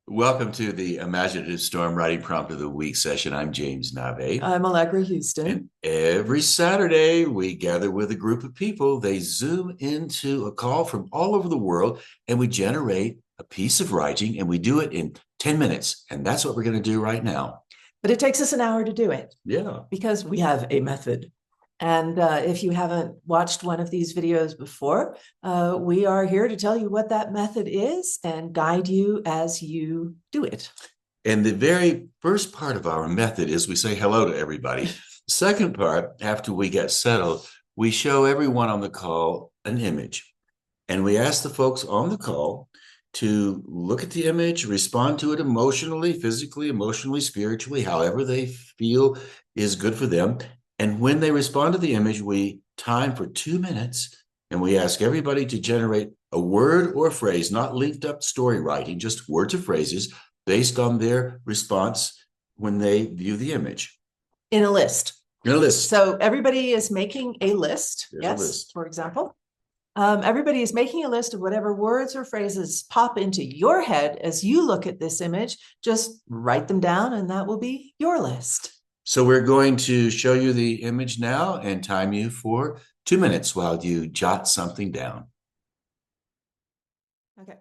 Welcome to the Imaginative Storm Writing Prompt of the Week session. I'm James Nave. I'm Allegra Houston. And every Saturday, we gather with a group of people. They zoom into a call from all over the world, and we generate a piece of writing, and we do it in 10 minutes. And that's what we're going to do right now. But it takes us an hour to do it. Yeah. Because we have a method. And if you haven't watched one of these videos before, we are here to tell you what that method is and guide you as you do it. And the very first part of our method is we say hello to everybody. The second part, after we get settled, we show everyone on the call an image. And we ask the folks on the call to look at the image, respond to it emotionally, physically, emotionally, spiritually, however they feel is good for them. And when they respond to the image, we time for 2 minutes, and we ask everybody to generate a word or a phrase, not linked up story writing, just words or phrases based on their response when they view the image. In a list. In a list. So everybody is making a list. There's yes, a list. For example. Everybody is making a list of whatever words or phrases pop into your head as you look at this image. Just write them down, and that will be your list. So we're going to show you the image now and time you for 2 minutes while you jot something down. Okay.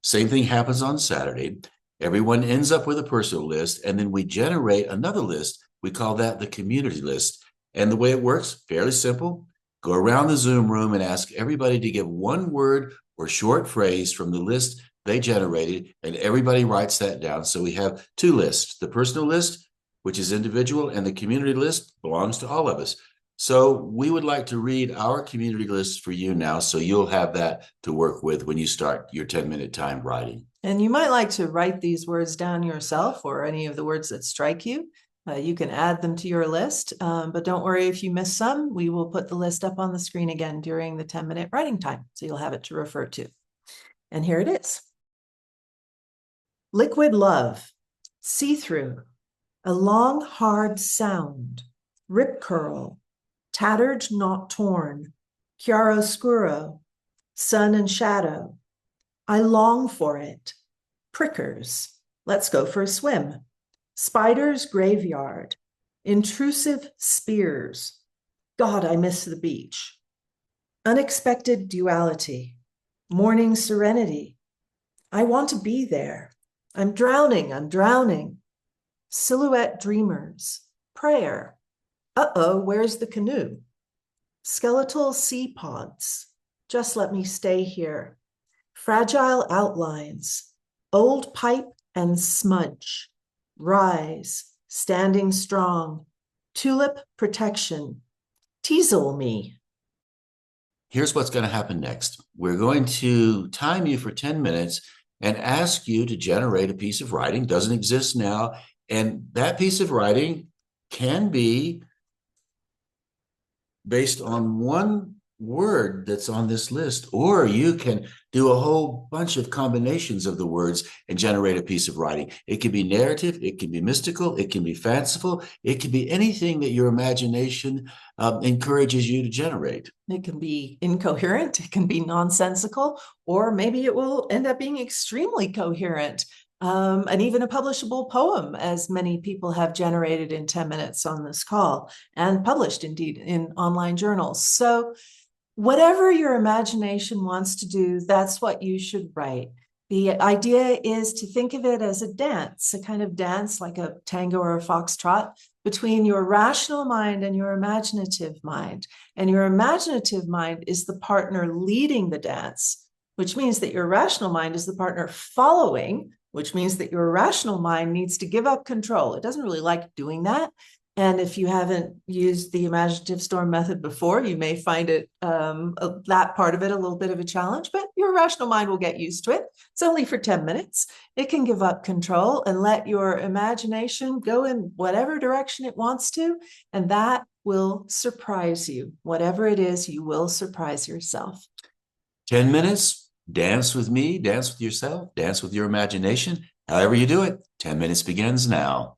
Same thing happens on Saturday. Everyone ends up with a personal list, and then we generate another list. We call that the community list. And the way it works, fairly simple. Go around the Zoom room and ask everybody to give one word or short phrase from the list they generated, and everybody writes that down. So we have two lists, the personal list, which is individual, and the community list belongs to all of us. So we would like to read our community list for you now, so you'll have that to work with when you start your 10-minute time writing. And you might like to write these words down yourself, or any of the words that strike you. You can add them to your list, but don't worry if you miss some. We will put the list up on the screen again during the 10-minute writing time, so you'll have it to refer to. And here it is. Liquid love, see-through, a long, hard sound, rip curl, tattered, not torn, chiaroscuro, sun and shadow. I long for it. Prickers, let's go for a swim. Spider's graveyard, intrusive spears. God, I miss the beach. Unexpected duality, morning serenity. I want to be there. I'm drowning, I'm drowning. Silhouette dreamers, prayer. Uh-oh, where's the canoe? skeletal sea pods. Just let me stay here. Fragile outlines, old pipe and smudge, rise, standing strong, tulip protection, teasel me. Here's what's going to happen next. We're going to time you for 10 minutes and ask you to generate a piece of writing. Doesn't exist now. And that piece of writing can be based on one word that's on this list, or you can do a whole bunch of combinations of the words and generate a piece of writing. It can be narrative, it can be mystical, it can be fanciful, it can be anything that your imagination encourages you to generate. It can be incoherent, it can be nonsensical, or maybe it will end up being extremely coherent. And even a publishable poem, as many people have generated in 10 minutes on this call and published indeed in online journals. So whatever your imagination wants to do, that's what you should write. The idea is to think of it as a dance, a kind of dance like a tango or a foxtrot between your rational mind and your imaginative mind. And your imaginative mind is the partner leading the dance, which means that your rational mind is the partner following, which means that your rational mind needs to give up control. It doesn't really like doing that. And if you haven't used the Imaginative Storm method before, you may find it that part of it a little bit of a challenge, but your rational mind will get used to it. It's only for 10 minutes. It can give up control and let your imagination go in whatever direction it wants to, and that will surprise you. Whatever it is, you will surprise yourself. 10 minutes, dance with me, dance with yourself, dance with your imagination. However you do it, 10 minutes begins now.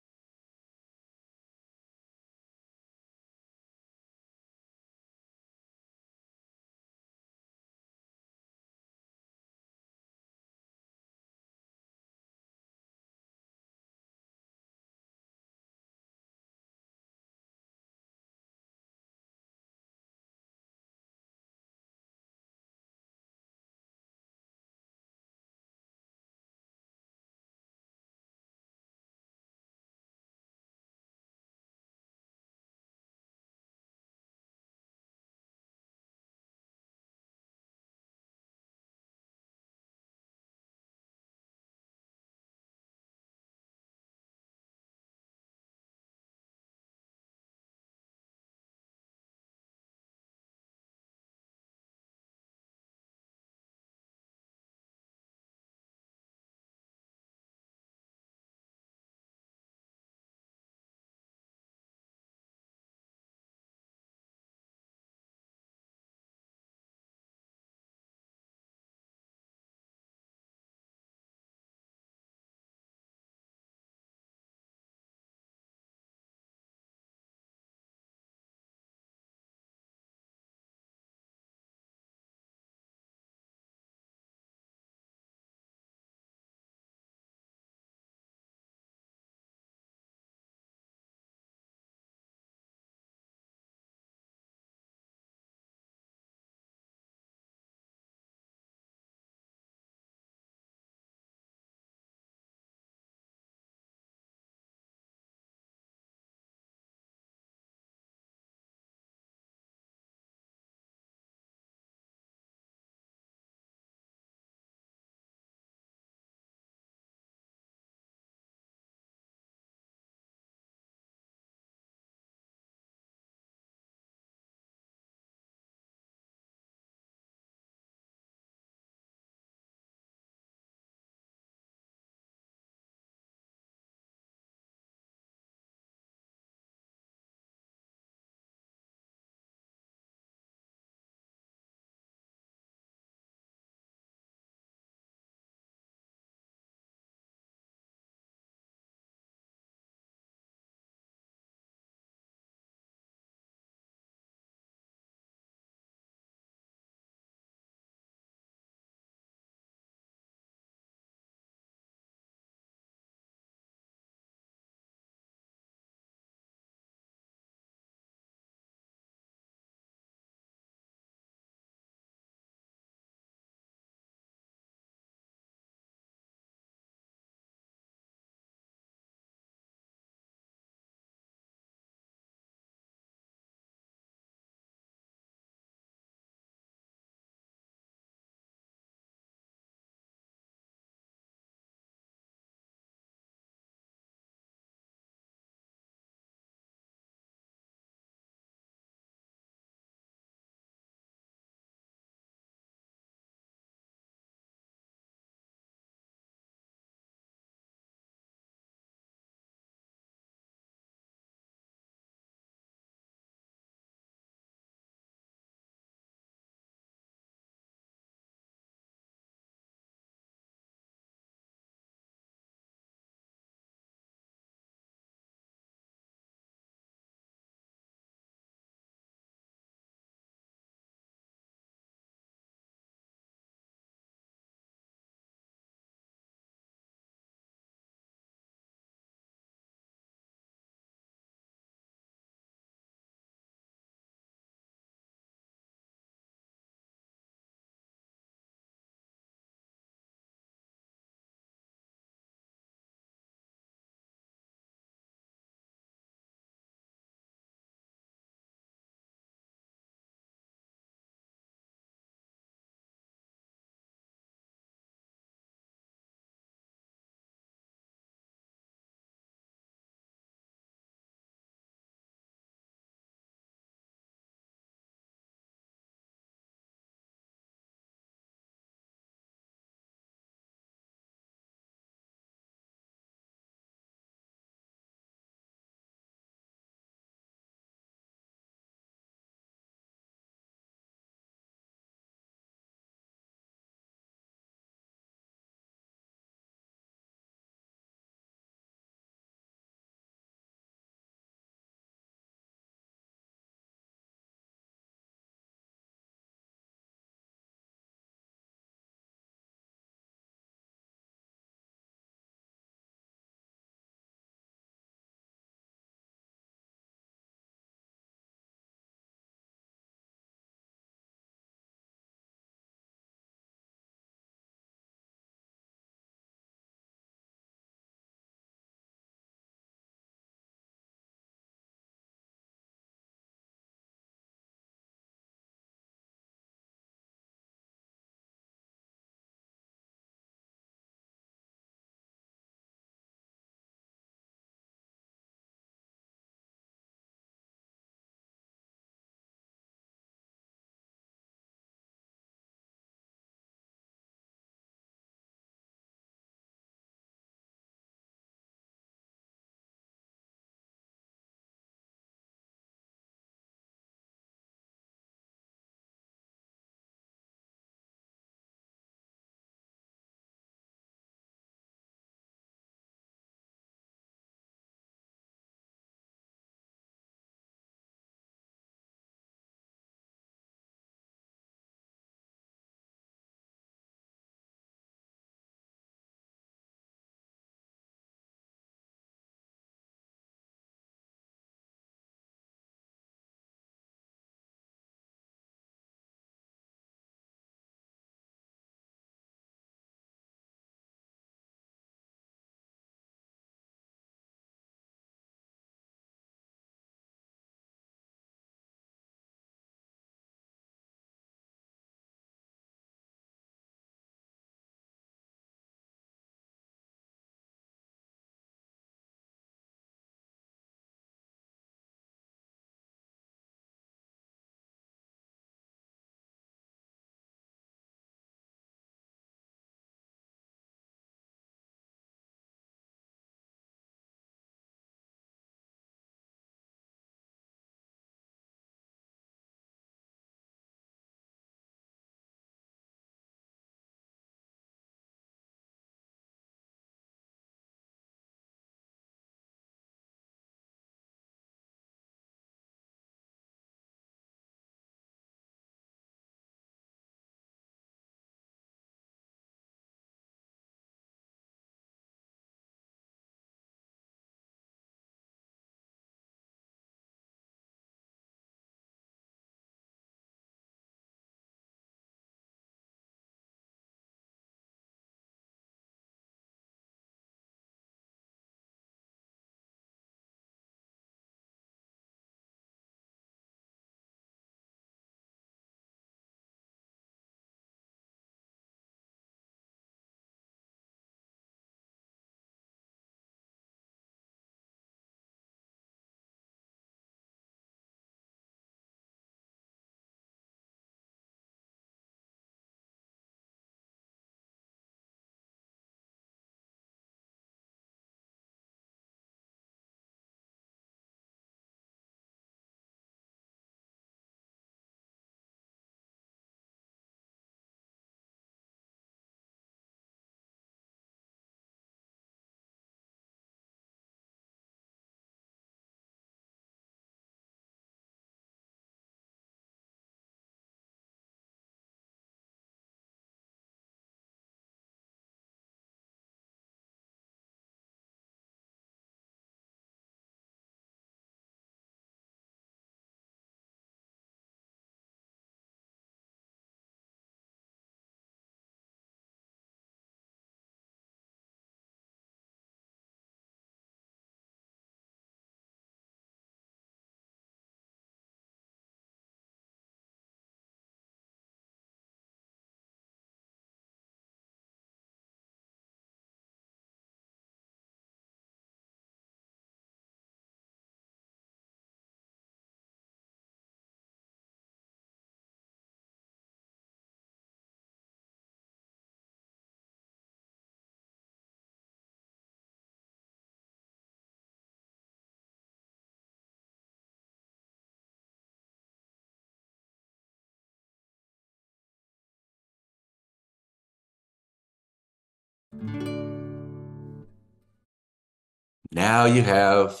Now you have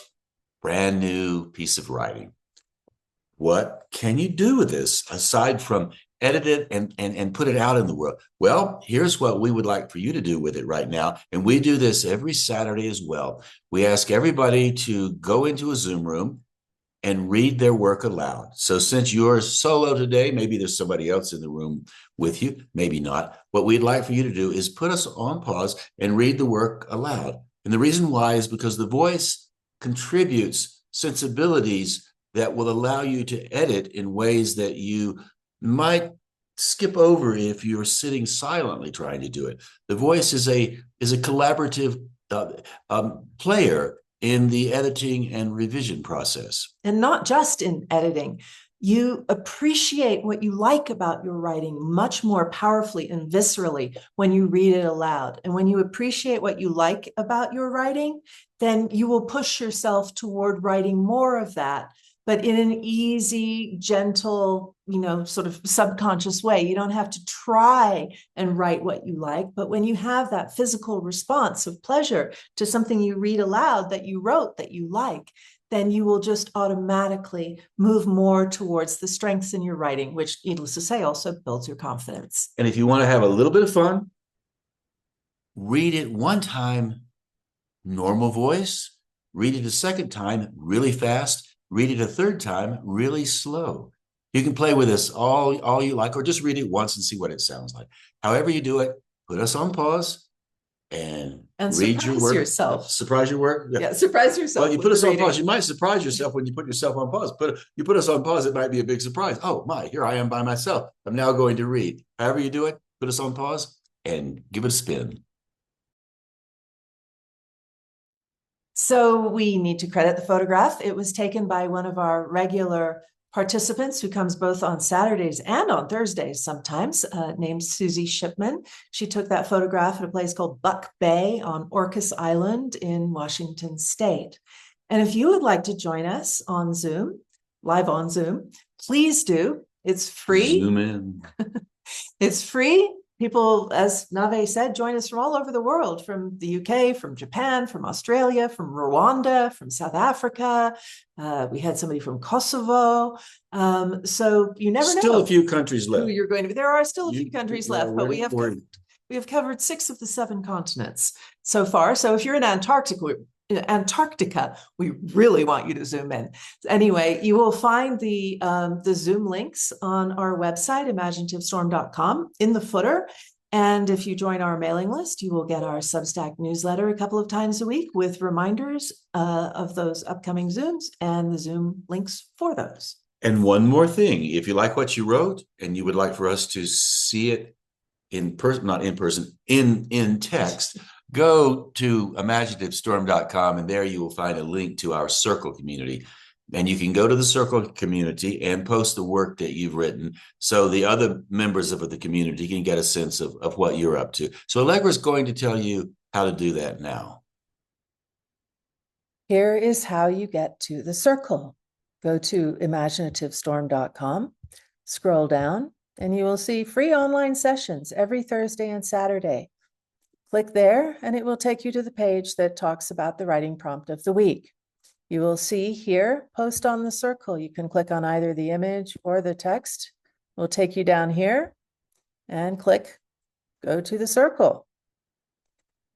brand new piece of writing. What can you do with this aside from edit it and put it out in the world? Well, here's what we would like for you to do with it right now. And we do this every Saturday as well. We ask everybody to go into a Zoom room and read their work aloud. So since you're solo today, maybe there's somebody else in the room with you, maybe not. What we'd like for you to do is put us on pause and read the work aloud. And the reason why is because the voice contributes sensibilities that will allow you to edit in ways that you might skip over if you're sitting silently trying to do it. The voice is a collaborative player in the editing and revision process. And not just in editing. You appreciate what you like about your writing much more powerfully and viscerally when you read it aloud. And when you appreciate what you like about your writing, then you will push yourself toward writing more of that, but in an easy, gentle, sort of subconscious way. You don't have to try and write what you like, but when you have that physical response of pleasure to something you read aloud that you wrote that you like, then you will just automatically move more towards the strengths in your writing, which, needless to say, also builds your confidence. And if you want to have a little bit of fun, read it one time, normal voice, read it a second time, really fast, read it a third time, really slow. You can play with this all you like, or just read it once and see what it sounds like. However you do it, put us on pause and read your work. Yourself. Surprise your work. Yeah, surprise yourself. Well, you put us on pause. You might surprise yourself when you put yourself on pause. But you put us on pause, it might be a big surprise. Oh my, here I am by myself. I'm now going to read. However you do it, put us on pause and give it a spin. So we need to credit the photograph. It was taken by one of our regular participants who comes both on Saturdays and on Thursdays sometimes, named Susie Shipman. She took that photograph at a place called Buck Bay on Orcas Island in Washington State. And if you would like to join us on Zoom, live on Zoom, please do. It's free. Zoom in. It's free. People, as Nave said, join us from all over the world, from the UK, from Japan, from Australia, from Rwanda, from South Africa. We had somebody from Kosovo. So you never know. Still a few countries left. Who you're going to be. There are still a few countries left, but we have covered 6 of the 7 continents so far. So if you're in Antarctica, we really want you to zoom in. Anyway, you will find the Zoom links on our website, imaginativestorm.com, in the footer. And if you join our mailing list, you will get our Substack newsletter a couple of times a week with reminders of those upcoming Zooms and the Zoom links for those. And one more thing, if you like what you wrote and you would like for us to see it in person, not in person, in text, go to imaginativestorm.com, and there you will find a link to our Circle community. And you can go to the Circle community and post the work that you've written so the other members of the community can get a sense of what you're up to. So Allegra's going to tell you how to do that now. Here is how you get to the Circle. Go to imaginativestorm.com, scroll down, and you will see free online sessions every Thursday and Saturday. Click there, and it will take you to the page that talks about the writing prompt of the week. You will see here, post on the Circle. You can click on either the image or the text. It will take you down here and click go to the Circle.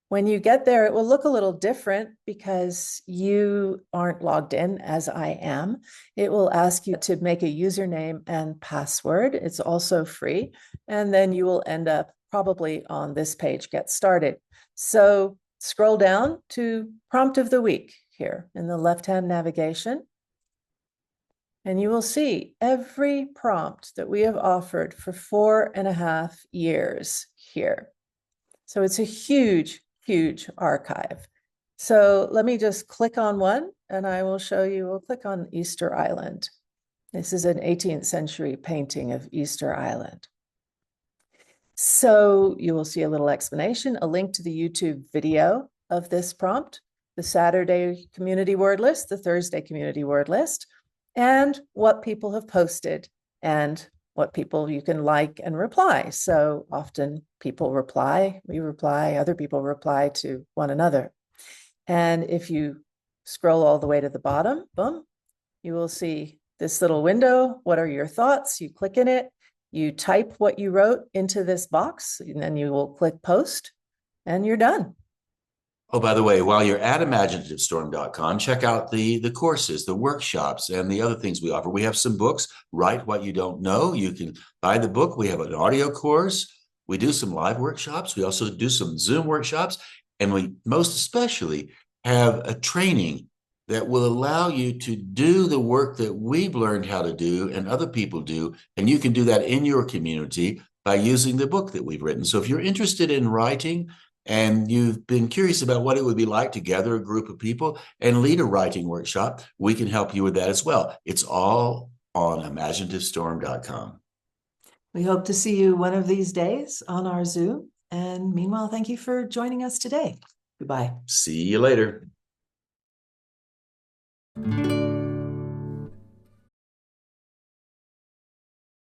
When you get there, it will look a little different because you aren't logged in as I am. It will ask you to make a username and password. It's also free. And then you will end up probably on this page, Get Started. So scroll down to Prompt of the Week here in the left-hand navigation. And you will see every prompt that we have offered for 4.5 years here. So it's a huge archive. So let me just click on one and I will show you. We'll click on Easter Island. This is an 18th century painting of Easter Island. So you will see a little explanation, a link to the YouTube video of this prompt, the Saturday community word list, the Thursday community word list, and what people have posted and what people you can like and reply. So often people reply, we reply, other people reply to one another. And if you scroll all the way to the bottom, boom, you will see this little window. What are your thoughts? You click in it, you type what you wrote into this box, and then you will click post, and you're done. Oh, by the way, while you're at imaginativestorm.com, check out the courses, the workshops, and the other things we offer. We have some books, Write What You Don't Know. You can buy the book. We have an audio course. We do some live workshops. We also do some Zoom workshops. And we most especially have a training that will allow you to do the work that we've learned how to do and other people do. And you can do that in your community by using the book that we've written. So if you're interested in writing, and you've been curious about what it would be like to gather a group of people and lead a writing workshop, we can help you with that as well. It's all on imaginativestorm.com. We hope to see you one of these days on our Zoom. And meanwhile, thank you for joining us today. Goodbye. See you later.